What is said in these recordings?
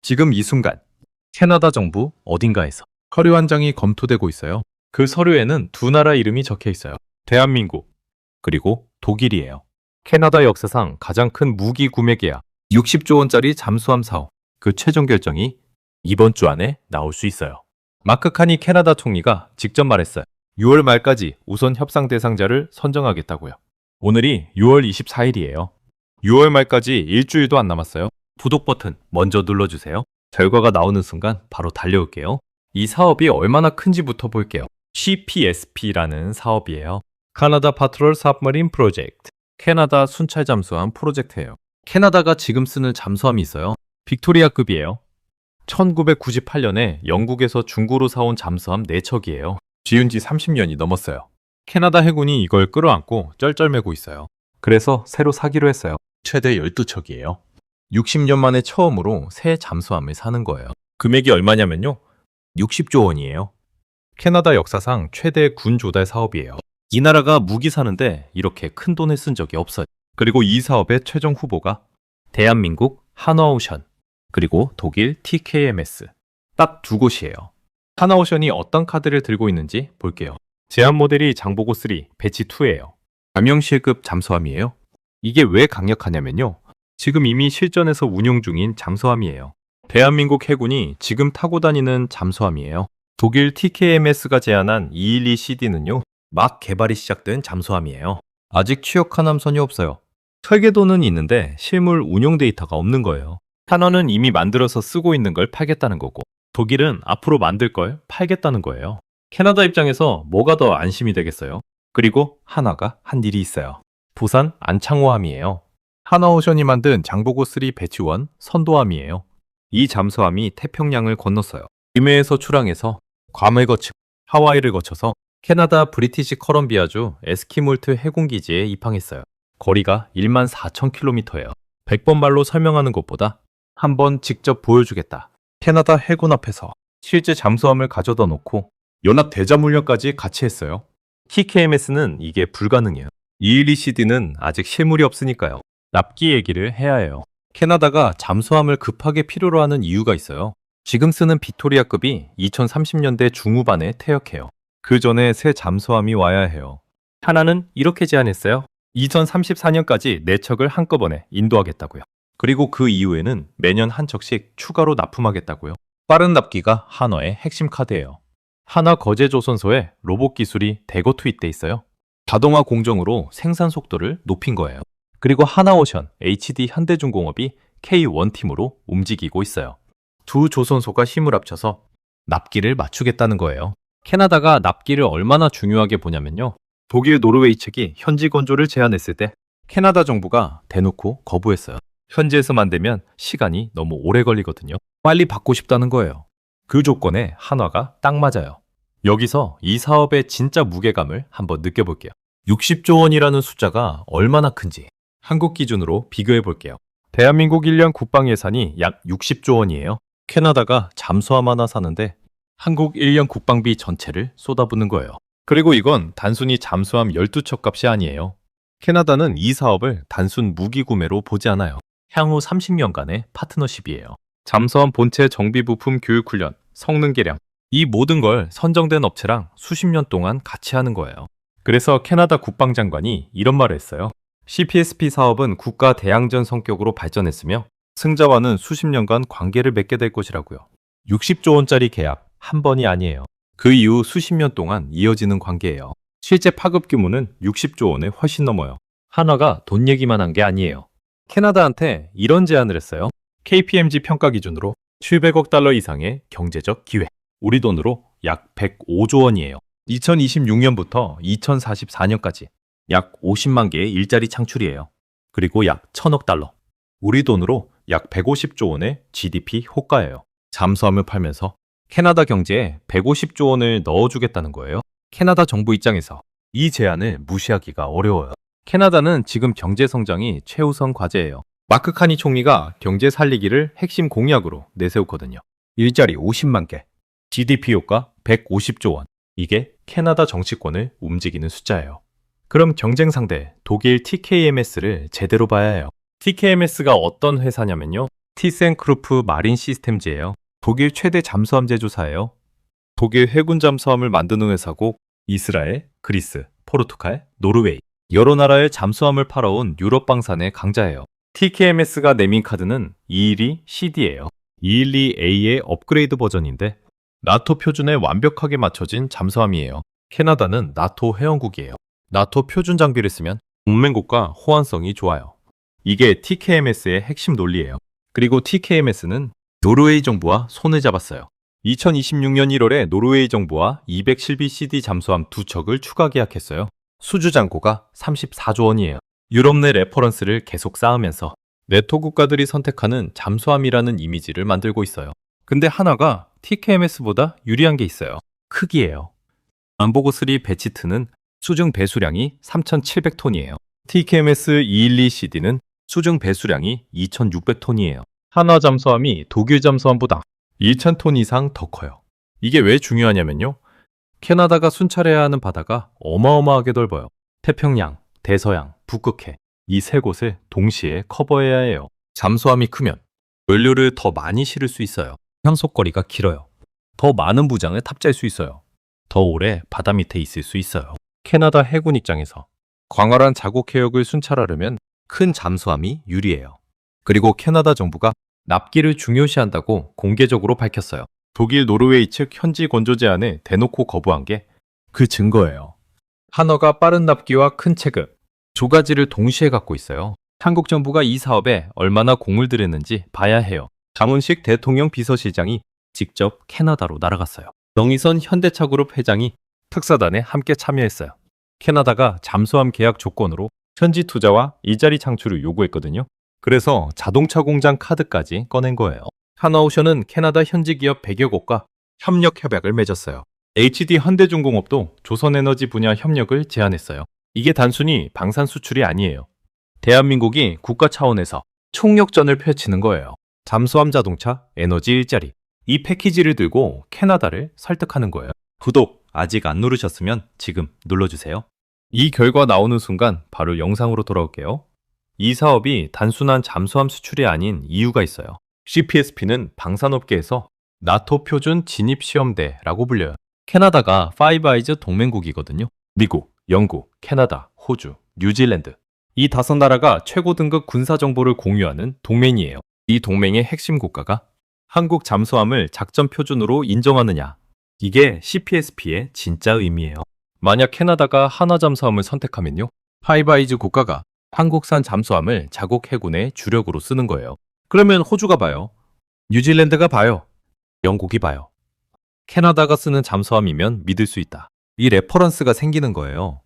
지금 이 순간 캐나다 정부 어딘가에서 서류 한 장이 검토되고 있어요. 그 서류에는 두 나라 이름이 적혀 있어요. 대한민국 그리고 독일이에요. 캐나다 역사상 가장 큰 무기 구매 계약 60조 원짜리 잠수함 사업 그 최종 결정이 이번 주 안에 나올 수 있어요. 마크 카니 캐나다 총리가 직접 말했어요. 6월 말까지 우선 협상 대상자를 선정하겠다고요. 오늘이 6월 24일이에요. 6월 말까지 일주일도 안 남았어요. 구독 버튼 먼저 눌러주세요. 결과가 나오는 순간 바로 달려올게요. 이 사업이 얼마나 큰지부터 볼게요. CPSP라는 사업이에요. 캐나다 파트롤 sabmarine 프로젝트. 캐나다 순찰 잠수함 프로젝트예요. 캐나다가 지금 쓰는 잠수함이 있어요. 빅토리아급이에요. 1998년에 영국에서 중고로 사온 잠수함 4척이에요. 지은 지 30년이 넘었어요. 캐나다 해군이 이걸 끌어안고 쩔쩔매고 있어요. 그래서 새로 사기로 했어요. 최대 12척이에요. 60년 만에 처음으로 새 잠수함을 사는 거예요. 금액이 얼마냐면요. 60조 원이에요. 캐나다 역사상 최대 군 조달 사업이에요. 이 나라가 무기 사는데 이렇게 큰 돈을 쓴 적이 없어요. 그리고 이 사업의 최종 후보가 대한민국 하나오션 그리고 독일 TKMS 딱 두 곳이에요. 하나오션이 어떤 카드를 들고 있는지 볼게요. 제한 모델이 장보고 3 배치 2예요. 남영실급 잠수함이에요. 이게 왜 강력하냐면요. 지금 이미 실전에서 운용 중인 잠수함이에요. 대한민국 해군이 지금 타고 다니는 잠수함이에요. 독일 TKMS가 제안한 212CD는요. 막 개발이 시작된 잠수함이에요. 아직 취역한 함선이 없어요. 설계도는 있는데 실물 운용 데이터가 없는 거예요. 한화는 이미 만들어서 쓰고 있는 걸 팔겠다는 거고 독일은 앞으로 만들 걸 팔겠다는 거예요. 캐나다 입장에서 뭐가 더 안심이 되겠어요? 그리고 한화가 한 일이 있어요. 부산 안창호함이에요. 하나오션이 만든 장보고 3 배치 1 선도함이에요. 이 잠수함이 태평양을 건넜어요. 김해에서 출항해서 괌을 거치고 하와이를 거쳐서 캐나다 브리티시 컬럼비아주 에스키몰트 해군기지에 입항했어요. 거리가 14,000km예요. 100번 말로 설명하는 것보다 한번 직접 보여주겠다. 캐나다 해군 앞에서 실제 잠수함을 가져다 놓고 연합 대자훈련까지 같이 했어요. TKMS는 이게 불가능해요. 212CD는 아직 실물이 없으니까요. 납기 얘기를 해야 해요. 캐나다가 잠수함을 급하게 필요로 하는 이유가 있어요. 지금 쓰는 빅토리아급이 2030년대 중후반에 퇴역해요. 그 전에 새 잠수함이 와야 해요. 하나는 이렇게 제안했어요. 2034년까지 4척을 한꺼번에 인도하겠다고요. 그리고 그 이후에는 매년 한 척씩 추가로 납품하겠다고요. 빠른 납기가 한화의 핵심 카드예요. 한화 거제조선소에 로봇 기술이 대거 투입돼 있어요. 자동화 공정으로 생산 속도를 높인 거예요. 그리고 하나오션, HD 현대중공업이 K1팀으로 움직이고 있어요. 두 조선소가 힘을 합쳐서 납기를 맞추겠다는 거예요. 캐나다가 납기를 얼마나 중요하게 보냐면요. 독일 노르웨이 측이 현지 건조를 제안했을 때 캐나다 정부가 대놓고 거부했어요. 현지에서 만들면 시간이 너무 오래 걸리거든요. 빨리 받고 싶다는 거예요. 그 조건에 한화가 딱 맞아요. 여기서 이 사업의 진짜 무게감을 한번 느껴볼게요. 60조 원이라는 숫자가 얼마나 큰지 한국 기준으로 비교해 볼게요. 대한민국 1년 국방 예산이 약 60조 원이에요. 캐나다가 잠수함 하나 사는데 한국 1년 국방비 전체를 쏟아붓는 거예요. 그리고 이건 단순히 잠수함 12척 값이 아니에요. 캐나다는 이 사업을 단순 무기 구매로 보지 않아요. 향후 30년간의 파트너십이에요. 잠수함 본체 정비 부품 교육 훈련, 성능 개량 이 모든 걸 선정된 업체랑 수십 년 동안 같이 하는 거예요. 그래서 캐나다 국방장관이 이런 말을 했어요. CPSP 사업은 국가 대항전 성격으로 발전했으며 승자와는 수십 년간 관계를 맺게 될 것이라고요. 60조 원짜리 계약 한 번이 아니에요. 그 이후 수십 년 동안 이어지는 관계예요. 실제 파급 규모는 60조 원에 훨씬 넘어요. 한화가 돈 얘기만 한 게 아니에요. 캐나다한테 이런 제안을 했어요. KPMG 평가 기준으로 700억 달러 이상의 경제적 기회. 우리 돈으로 약 105조 원이에요. 2026년부터 2044년까지 약 50만 개의 일자리 창출이에요. 그리고 약 1000억 달러. 우리 돈으로 약 150조 원의 GDP 호가예요. 잠수함을 팔면서 캐나다 경제에 150조 원을 넣어주겠다는 거예요. 캐나다 정부 입장에서 이 제안을 무시하기가 어려워요. 캐나다는 지금 경제 성장이 최우선 과제예요. 마크 카니 총리가 경제 살리기를 핵심 공약으로 내세웠거든요. 일자리 50만 개, GDP 효과 150조 원. 이게 캐나다 정치권을 움직이는 숫자예요. 그럼 경쟁 상대 독일 TKMS를 제대로 봐야 해요. TKMS가 어떤 회사냐면요. 티센크루프 마린 시스템즈예요. 독일 최대 잠수함 제조사예요. 독일 해군 잠수함을 만드는 회사고 이스라엘, 그리스, 포르투갈, 노르웨이 여러 나라의 잠수함을 팔아온 유럽 방산의 강자예요. TKMS가 내민 카드는 212CD예요. 212A의 업그레이드 버전인데 나토 표준에 완벽하게 맞춰진 잠수함이에요. 캐나다는 나토 회원국이에요. 나토 표준 장비를 쓰면 동맹국과 호환성이 좋아요. 이게 TKMS의 핵심 논리예요. 그리고 TKMS는 노르웨이 정부와 손을 잡았어요. 2026년 1월에 노르웨이 정부와 212CD 잠수함 2척을 추가 계약했어요. 수주 잔고가 34조 원이에요. 유럽 내 레퍼런스를 계속 쌓으면서 네토 국가들이 선택하는 잠수함이라는 이미지를 만들고 있어요. 근데 하나가 TKMS보다 유리한 게 있어요. 크기예요. 안보고3 배치2는 수중 배수량이 3,700톤이에요. TKMS 212CD는 수중 배수량이 2,600톤이에요. 한화 잠수함이 독일 잠수함보다 2,000톤 이상 더 커요. 이게 왜 중요하냐면요. 캐나다가 순찰해야 하는 바다가 어마어마하게 넓어요. 태평양, 대서양, 북극해 이 세 곳을 동시에 커버해야 해요. 잠수함이 크면 연료를 더 많이 실을 수 있어요. 향속거리가 길어요. 더 많은 부장을 탑재할 수 있어요. 더 오래 바다 밑에 있을 수 있어요. 캐나다 해군 입장에서 광활한 자국 해역을 순찰하려면 큰 잠수함이 유리해요. 그리고 캐나다 정부가 납기를 중요시한다고 공개적으로 밝혔어요. 독일, 노르웨이 측 현지 건조 제안을 대놓고 거부한 게 그 증거예요. 한화가 빠른 납기와 큰 체급, 두 가지를 동시에 갖고 있어요. 한국 정부가 이 사업에 얼마나 공을 들였는지 봐야 해요. 장훈식 대통령 비서실장이 직접 캐나다로 날아갔어요. 정의선 현대차그룹 회장이 특사단에 함께 참여했어요. 캐나다가 잠수함 계약 조건으로 현지 투자와 일자리 창출을 요구했거든요. 그래서 자동차 공장 카드까지 꺼낸 거예요. 한화오션은 캐나다 현지 기업 100여 곳과 협력 협약을 맺었어요. HD 현대중공업도 조선에너지 분야 협력을 제안했어요. 이게 단순히 방산 수출이 아니에요. 대한민국이 국가 차원에서 총력전을 펼치는 거예요. 잠수함 자동차, 에너지 일자리. 이 패키지를 들고 캐나다를 설득하는 거예요. 구독 아직 안 누르셨으면 지금 눌러주세요. 이 결과 나오는 순간 바로 영상으로 돌아올게요. 이 사업이 단순한 잠수함 수출이 아닌 이유가 있어요. CPSP는 방산업계에서 나토 표준 진입시험대라고 불려요. 캐나다가 파이브 아이즈 동맹국이거든요. 미국, 영국, 캐나다, 호주, 뉴질랜드. 이 5나라가 최고 등급 군사 정보를 공유하는 동맹이에요. 이 동맹의 핵심 국가가 한국 잠수함을 작전 표준으로 인정하느냐. 이게 CPSP의 진짜 의미예요. 만약 캐나다가 한화 잠수함을 선택하면요. 파이브 아이즈 국가가 한국산 잠수함을 자국 해군의 주력으로 쓰는 거예요. 그러면 호주가 봐요. 뉴질랜드가 봐요. 영국이 봐요. 캐나다가 쓰는 잠수함이면 믿을 수 있다. 이 레퍼런스가 생기는 거예요.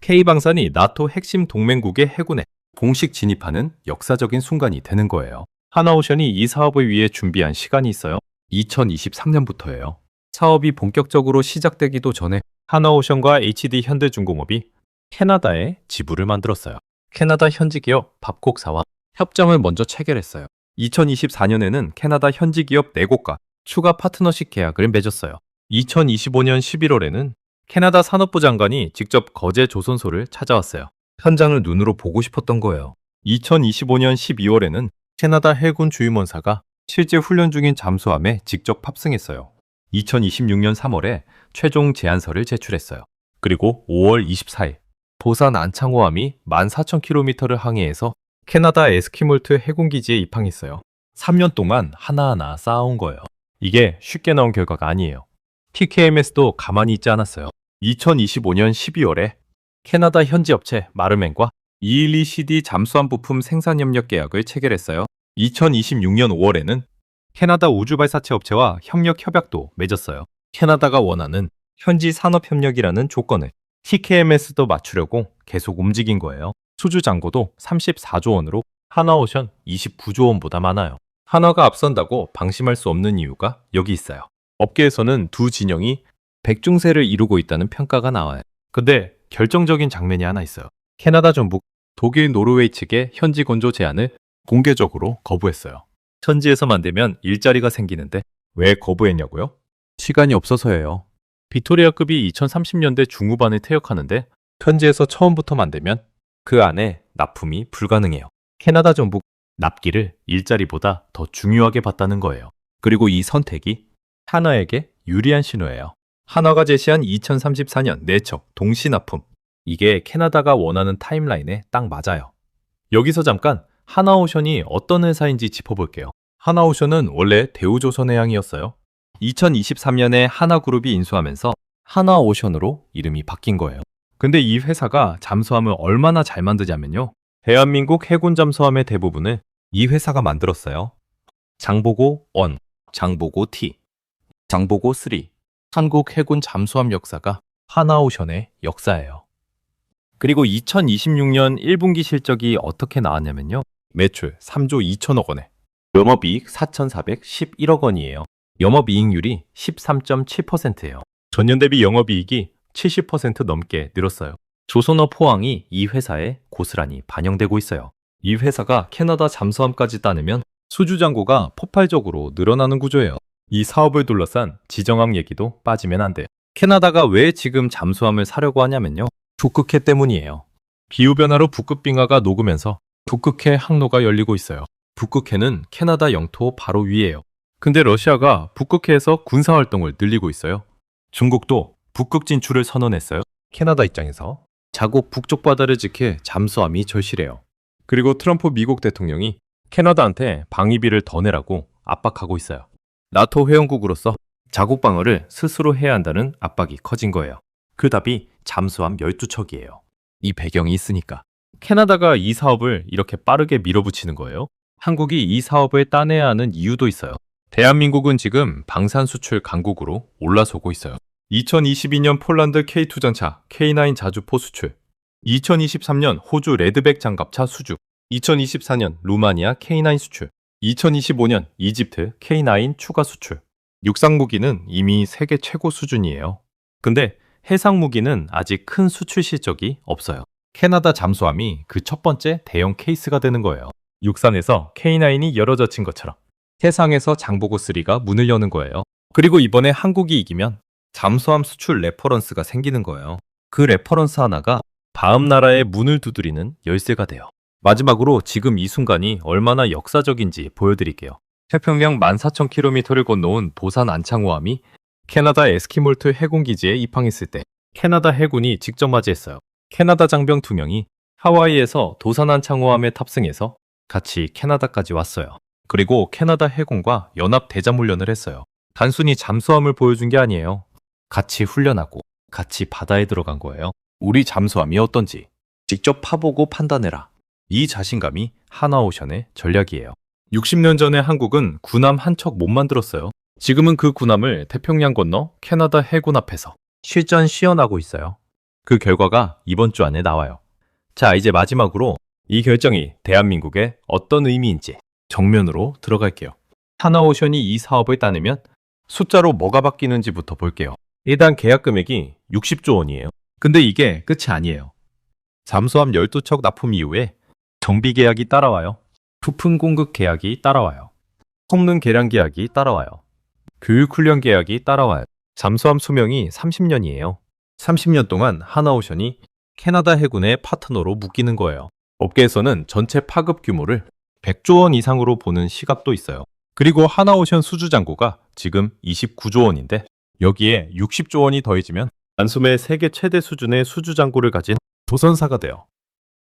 K방산이 나토 핵심 동맹국의 해군에 공식 진입하는 역사적인 순간이 되는 거예요. 한화오션이 이 사업을 위해 준비한 시간이 있어요. 2023년부터예요. 사업이 본격적으로 시작되기도 전에 한화오션과 HD 현대중공업이 캐나다에 지부를 만들었어요. 캐나다 현지 기업 밥콕사와 협정을 먼저 체결했어요. 2024년에는 캐나다 현지 기업 4곳과 추가 파트너십 계약을 맺었어요. 2025년 11월에는 캐나다 산업부 장관이 직접 거제 조선소를 찾아왔어요. 현장을 눈으로 보고 싶었던 거예요. 2025년 12월에는 캐나다 해군 주임원사가 실제 훈련 중인 잠수함에 직접 탑승했어요. 2026년 3월에 최종 제안서를 제출했어요. 그리고 5월 24일 보산 안창호함이 14,000km를 항해해서 캐나다 에스키몰트 해군기지에 입항했어요. 3년 동안 하나하나 쌓아온 거예요. 이게 쉽게 나온 결과가 아니에요. TKMS도 가만히 있지 않았어요. 2025년 12월에 캐나다 현지 업체 마르멘과 212CD 잠수함 부품 생산 협력 계약을 체결했어요. 2026년 5월에는 캐나다 우주발사체 업체와 협력 협약도 맺었어요. 캐나다가 원하는 현지 산업협력이라는 조건을 TKMS도 맞추려고 계속 움직인 거예요. 수주 잔고도 34조 원으로 한화오션 29조 원보다 많아요. 한화가 앞선다고 방심할 수 없는 이유가 여기 있어요. 업계에서는 두 진영이 백중세를 이루고 있다는 평가가 나와요. 근데 결정적인 장면이 하나 있어요. 캐나다 정부, 독일, 노르웨이 측의 현지 건조 제안을 공개적으로 거부했어요. 현지에서 만들면 일자리가 생기는데 왜 거부했냐고요? 시간이 없어서예요. 빅토리아급이 2030년대 중후반에 퇴역하는데 현지에서 처음부터 만들면 그 안에 납품이 불가능해요. 캐나다 정부 납기를 일자리보다 더 중요하게 봤다는 거예요. 그리고 이 선택이 한화에게 유리한 신호예요. 한화가 제시한 2034년 내적 동시납품. 이게 캐나다가 원하는 타임라인에 딱 맞아요. 여기서 잠깐 하나오션이 어떤 회사인지 짚어볼게요. 하나오션은 원래 대우조선해양이었어요. 2023년에 하나그룹이 인수하면서 하나오션으로 이름이 바뀐 거예요. 근데 이 회사가 잠수함을 얼마나 잘 만드냐면요. 대한민국 해군 잠수함의 대부분을 이 회사가 만들었어요. 장보고 1, 장보고 2, 장보고 3. 한국 해군 잠수함 역사가 하나오션의 역사예요. 그리고 2026년 1분기 실적이 어떻게 나왔냐면요. 매출 3조 2천억 원에 영업이익 4,411억 원이에요. 영업이익률이 13.7%예요. 전년 대비 영업이익이 70% 넘게 늘었어요. 조선업 포항이 이 회사에 고스란히 반영되고 있어요. 이 회사가 캐나다 잠수함까지 따르면 수주잔고가 폭발적으로 늘어나는 구조예요. 이 사업을 둘러싼 지정학 얘기도 빠지면 안 돼요. 캐나다가 왜 지금 잠수함을 사려고 하냐면요. 북극해 때문이에요. 기후변화로 북극빙하가 녹으면서 북극해 항로가 열리고 있어요. 북극해는 캐나다 영토 바로 위에요. 근데 러시아가 북극해에서 군사활동을 늘리고 있어요. 중국도 북극 진출을 선언했어요. 캐나다 입장에서 자국 북쪽 바다를 지킬 잠수함이 절실해요. 그리고 트럼프 미국 대통령이 캐나다한테 방위비를 더 내라고 압박하고 있어요. 나토 회원국으로서 자국 방어를 스스로 해야 한다는 압박이 커진 거예요. 그 답이 잠수함 12척이에요. 이 배경이 있으니까. 캐나다가 이 사업을 이렇게 빠르게 밀어붙이는 거예요. 한국이 이 사업을 따내야 하는 이유도 있어요. 대한민국은 지금 방산 수출 강국으로 올라서고 있어요. 2022년 폴란드 K2 전차 K9 자주포 수출, 2023년 호주 레드백 장갑차 수주, 2024년 루마니아 K9 수출, 2025년 이집트 K9 추가 수출. 육상 무기는 이미 세계 최고 수준이에요. 근데 해상 무기는 아직 큰 수출 실적이 없어요. 캐나다 잠수함이 그 첫 번째 대형 케이스가 되는 거예요. 육상에서 K9이 열어젖힌 것처럼 해상에서 장보고3가 문을 여는 거예요. 그리고 이번에 한국이 이기면 잠수함 수출 레퍼런스가 생기는 거예요. 그 레퍼런스 하나가 다음 나라의 문을 두드리는 열쇠가 돼요. 마지막으로 지금 이 순간이 얼마나 역사적인지 보여드릴게요. 태평양 14,000km를 건너온 보산 안창호함이 캐나다 에스키몰트 해군기지에 입항했을 때 캐나다 해군이 직접 맞이했어요. 캐나다 장병 2명이 하와이에서 도산 안창호함에 탑승해서 같이 캐나다까지 왔어요. 그리고 캐나다 해군과 연합 대자훈련을 했어요. 단순히 잠수함을 보여준 게 아니에요. 같이 훈련하고 같이 바다에 들어간 거예요. 우리 잠수함이 어떤지 직접 파보고 판단해라. 이 자신감이 하나오션의 전략이에요. 60년 전에 한국은 군함 한 척 못 만들었어요. 지금은 그 군함을 태평양 건너 캐나다 해군 앞에서 실전 시연하고 있어요. 그 결과가 이번 주 안에 나와요. 자, 이제 마지막으로 이 결정이 대한민국에 어떤 의미인지 정면으로 들어갈게요. 하나오션이 이 사업을 따내면 숫자로 뭐가 바뀌는지부터 볼게요. 일단 계약 금액이 60조 원이에요. 근데 이게 끝이 아니에요. 잠수함 12척 납품 이후에 정비 계약이 따라와요. 부품 공급 계약이 따라와요. 성능 개량 계약이 따라와요. 교육훈련 계약이 따라와요. 잠수함 수명이 30년이에요. 30년 동안 하나오션이 캐나다 해군의 파트너로 묶이는 거예요. 업계에서는 전체 파급 규모를 100조 원 이상으로 보는 시각도 있어요. 그리고 하나오션 수주잔고가 지금 29조 원인데 여기에 60조 원이 더해지면 단숨에 세계 최대 수준의 수주잔고를 가진 조선사가 돼요.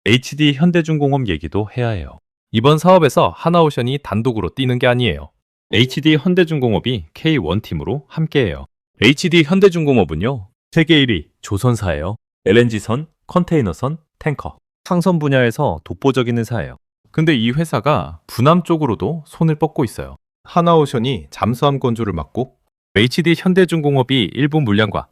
HD 현대중공업 얘기도 해야 해요. 이번 사업에서 하나오션이 단독으로 뛰는 게 아니에요. HD 현대중공업이 K1팀으로 함께해요. HD 현대중공업은요, 세계 1위 조선사예요. LNG선, 컨테이너선, 탱커, 상선 분야에서 독보적인 회사예요. 근데 이 회사가 분함 쪽으로도 손을 뻗고 있어요. 하나오션이 잠수함 건조를 맡고 HD 현대중공업이 일부 물량과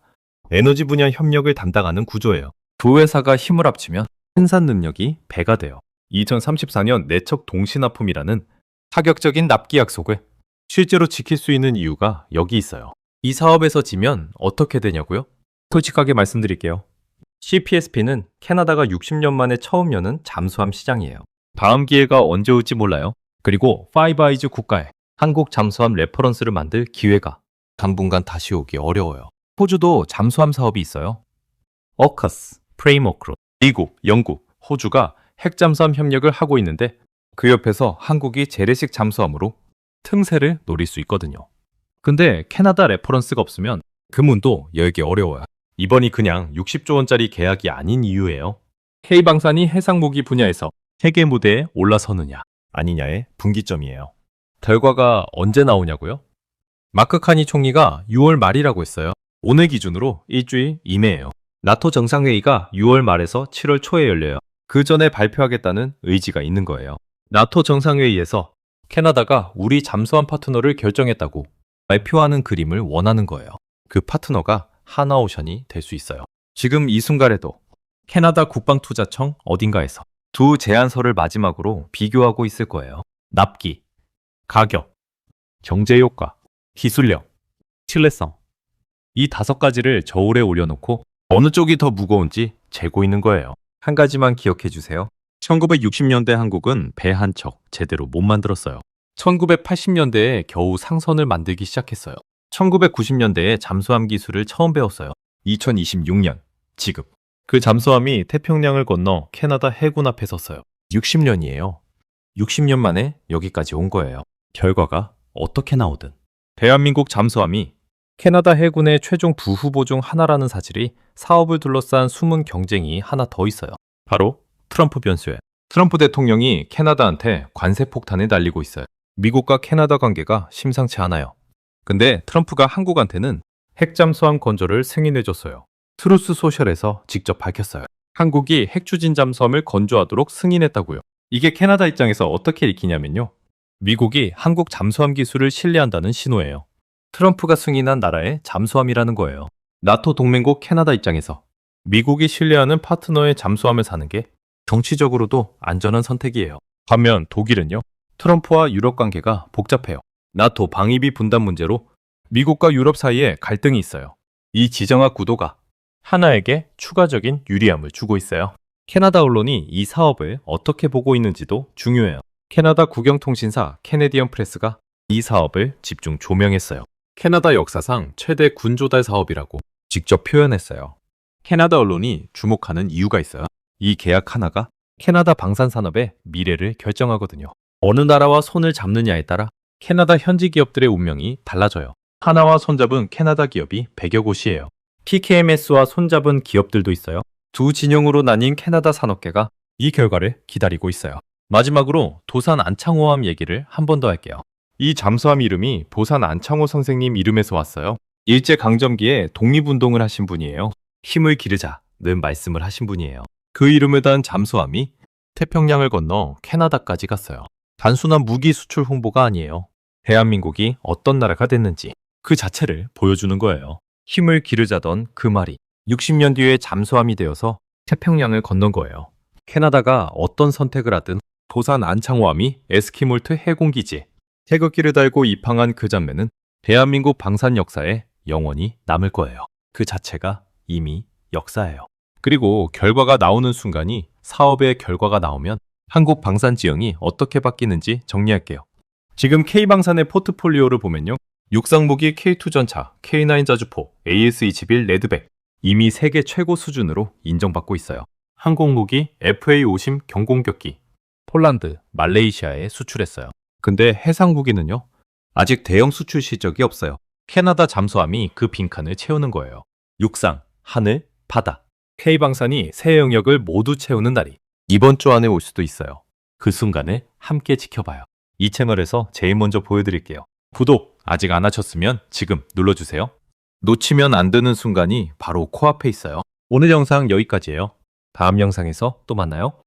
에너지 분야 협력을 담당하는 구조예요. 두 회사가 힘을 합치면 생산 능력이 배가 돼요. 2034년 내척 동시납품이라는 파격적인 납기 약속을 실제로 지킬 수 있는 이유가 여기 있어요. 이 사업에서 지면 어떻게 되냐고요? 솔직하게 말씀드릴게요. CPSP는 캐나다가 60년 만에 처음 여는 잠수함 시장이에요. 다음 기회가 언제 올지 몰라요. 그리고 파이브아이즈 국가에 한국 잠수함 레퍼런스를 만들 기회가 당분간 다시 오기 어려워요. 호주도 잠수함 사업이 있어요. 어커스, 프레임워크로 미국, 영국, 호주가 핵잠수함 협력을 하고 있는데 그 옆에서 한국이 재래식 잠수함으로 틈새를 노릴 수 있거든요. 근데 캐나다 레퍼런스가 없으면 그 문도 열기 어려워요. 이번이 그냥 60조 원짜리 계약이 아닌 이유예요. K방산이 해상무기 분야에서 세계 무대에 올라서느냐 아니냐의 분기점이에요. 결과가 언제 나오냐고요? 마크 카니 총리가 6월 말이라고 했어요. 오늘 기준으로 일주일 이내예요. 나토 정상회의가 6월 말에서 7월 초에 열려요. 그 전에 발표하겠다는 의지가 있는 거예요. 나토 정상회의에서 캐나다가 우리 잠수함 파트너를 결정했다고 발표하는 그림을 원하는 거예요. 그 파트너가 하나오션이 될 수 있어요. 지금 이 순간에도 캐나다 국방투자청 어딘가에서 두 제안서를 마지막으로 비교하고 있을 거예요. 납기, 가격, 경제효과, 기술력, 신뢰성. 이 5가지를 저울에 올려놓고 어느 쪽이 더 무거운지 재고 있는 거예요. 한 가지만 기억해 주세요. 1960년대 한국은 배 한 척 제대로 못 만들었어요. 1980년대에 겨우 상선을 만들기 시작했어요. 1990년대에 잠수함 기술을 처음 배웠어요. 2026년, 지금. 그 잠수함이 태평양을 건너 캐나다 해군 앞에 섰어요. 60년이에요. 60년 만에 여기까지 온 거예요. 결과가 어떻게 나오든. 대한민국 잠수함이 캐나다 해군의 최종 부후보 중 하나라는 사실이 사업을 둘러싼 숨은 경쟁이 하나 더 있어요. 바로 트럼프 변수에 트럼프 대통령이 캐나다한테 관세 폭탄을 날리고 있어요. 미국과 캐나다 관계가 심상치 않아요. 근데 트럼프가 한국한테는 핵잠수함 건조를 승인해줬어요. 트루스 소셜에서 직접 밝혔어요. 한국이 핵추진 잠수함을 건조하도록 승인했다고요. 이게 캐나다 입장에서 어떻게 읽히냐면요. 미국이 한국 잠수함 기술을 신뢰한다는 신호예요. 트럼프가 승인한 나라의 잠수함이라는 거예요. 나토 동맹국 캐나다 입장에서 미국이 신뢰하는 파트너의 잠수함을 사는 게 정치적으로도 안전한 선택이에요. 반면 독일은요. 트럼프와 유럽 관계가 복잡해요. 나토 방위비 분담 문제로 미국과 유럽 사이에 갈등이 있어요. 이 지정학 구도가 하나에게 추가적인 유리함을 주고 있어요. 캐나다 언론이 이 사업을 어떻게 보고 있는지도 중요해요. 캐나다 국영통신사 캐네디언 프레스가 이 사업을 집중 조명했어요. 캐나다 역사상 최대 군조달 사업이라고 직접 표현했어요. 캐나다 언론이 주목하는 이유가 있어요. 이 계약 하나가 캐나다 방산산업의 미래를 결정하거든요. 어느 나라와 손을 잡느냐에 따라 캐나다 현지 기업들의 운명이 달라져요. 하나와 손잡은 캐나다 기업이 100여 곳이에요. PKMS와 손잡은 기업들도 있어요. 두 진영으로 나뉜 캐나다 산업계가 이 결과를 기다리고 있어요. 마지막으로 도산 안창호함 얘기를 한 번 더 할게요. 이 잠수함 이름이 도산 안창호 선생님 이름에서 왔어요. 일제강점기에 독립운동을 하신 분이에요. 힘을 기르자는 말씀을 하신 분이에요. 그 이름을 단 잠수함이 태평양을 건너 캐나다까지 갔어요. 단순한 무기 수출 홍보가 아니에요. 대한민국이 어떤 나라가 됐는지 그 자체를 보여주는 거예요. 힘을 기르자던 그 말이 60년 뒤에 잠수함이 되어서 태평양을 건넌 거예요. 캐나다가 어떤 선택을 하든 도산 안창호함이 에스키몰트 해공기지에 태극기를 달고 입항한 그 장면은 대한민국 방산 역사에 영원히 남을 거예요. 그 자체가 이미 역사예요. 그리고 결과가 나오는 순간이 사업의 결과가 나오면 한국 방산 지형이 어떻게 바뀌는지 정리할게요. 지금 K방산의 포트폴리오를 보면요. 육상무기 K2 전차, K9 자주포, AS-21 레드백 이미 세계 최고 수준으로 인정받고 있어요. 항공무기 FA-50 경공격기 폴란드, 말레이시아에 수출했어요. 근데 해상무기는요. 아직 대형 수출 실적이 없어요. 캐나다 잠수함이 그 빈칸을 채우는 거예요. 육상, 하늘, 바다. K방산이 새 영역을 모두 채우는 날이 이번 주 안에 올 수도 있어요. 그 순간을 함께 지켜봐요. 이 채널에서 제일 먼저 보여드릴게요. 구독 아직 안 하셨으면 지금 눌러주세요. 놓치면 안 되는 순간이 바로 코앞에 있어요. 오늘 영상 여기까지예요. 다음 영상에서 또 만나요.